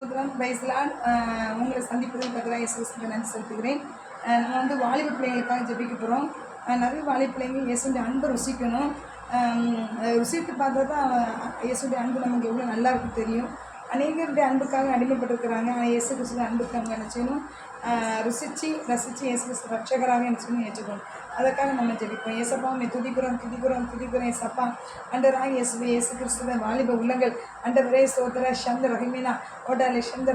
பிரைஸ்லான் உங்களை சந்திப்பதில் கர்த்தராகிய இயேசு கிறிஸ்துவுக்கு நன்றி செலுத்துகிறேன். நம்ம வாலிப பிள்ளைங்களுக்காக ஜெபிக்க போகிறோம். நிறைய வாலிப பிள்ளைங்க இயேசுடைய அன்பை ருசிக்கணும். ருசித்து பார்த்தா தான் இயேசுடைய அன்பு நமக்கு எவ்வளோ நல்லா இருக்குன்னு தெரியும். அநேகருடைய அன்புக்காக அடிமைப்பட்டிருக்கிறாங்க. ஆனால் இயேசு கிறிஸ்துவ அன்புக்கு அவங்க என்ன செய்யணும்? ரசித்து இயேசு கிறிஸ்து ரட்சகராக என்ன செய்யணும்? ஏற்றுக்கணும். அதற்காக நம்ம ஜெபிப்போம். ஏசப்பா துதிக்கிறோம் ஏசப்பா. அண்டராக இயேசு கிறிஸ்துவ வாலிப உள்ளங்கள் அண்டவரே சோதர சந்த ரஹிமினா ஓடாலே சந்த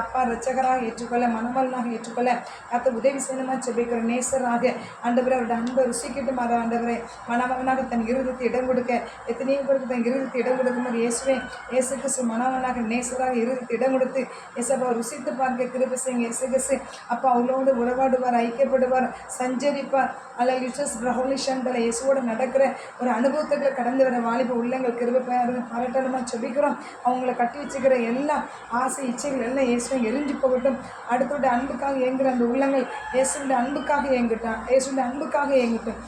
அப்பா ரட்சகராக ஏற்றுக்கொள்ள மனமலனாக ஏற்றுக்கொள்ள அத்த உதவி செய்யணுமா ஜெபிக்கிற நேசராக ஆண்டவரே அவருடைய அன்பை ருசிக்கிட்டும் அதை ஆண்டவரே மனமகனாக தன் இருதயத்தை இடம் கொடுக்க எத்தனையோ பேருக்கு தன் இருதயத்தை இடம் கொடுக்கும்போது இயேசு கிறிஸ்து மனமகனாக நேசராக இருதயத்தை இடம் கொடுத்து ஏசப்பா ருசித்து பார்க்க கிருபை செய்யுங்க. இயேசு கிறிஸ்து அப்பா அவளோடு உறவாடுவார், ஐக்கியப்படுவார், சஞ்சரிப்பார். அல்ல பிரகோலிஷன்களை இயேசுவோடு நடக்கிற ஒரு அனுபவத்துக்களை கடந்து வர வாலிப உள்ளங்கள் கிருபை பாராட்டணுமா ஜெபிக்கிறோம். அவங்கள கட்டி வச்சுக்கிற எல்லா ஆசை இச்சைகள் எல்லாம் இயேசுவை எரிஞ்சு போகட்டும். அடுத்தோட அன்புக்காக இயங்குகிற அந்த உள்ளங்கள் இயேசுடைய அன்புக்காக இயேசுடைய அன்புக்காக இயங்கட்டும்.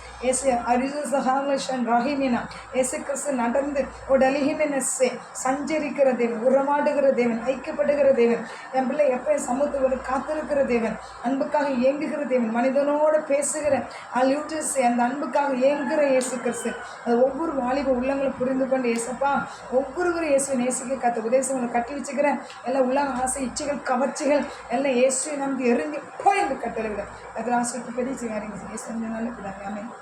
ரஹீமினா இயேசு கிறிஸ்து நடந்து ஒடலிஹிமினஸ்ஸே சஞ்சரிக்கிற தேவன், உறவாடுகிற தேவன், ஐக்கியப்படுகிற தேவன், என் பிள்ளை எப்போ சமூகத்தோடு காத்திருக்கிற தேவன், அன்புக்காக இயங்குகிற தேவன், மனிதனோடு பேசுகிற அந்த அன்புக்காக இயங்குகிற இயேசு கிறிஸ்து அது ஒவ்வொரு வாலிப உள்ளங்களும் புரிந்து கொண்டு ஏசப்பா ஒவ்வொருவரும் இயேசு நேசிக்க கத்த உதேசங்களை கட்டி வச்சுக்கிற எல்லாம் உலக ஆசை இச்சைகள் கவர்ச்சிகள் எல்லாம் இயேசுவை நமக்கு எரிஞ்சு போய் என்று கட்டளை விட அதில் ஆசிரியர் பெரிய செய்யாருங்க. இயேசு நல்ல பிதாவே. ஆமென்.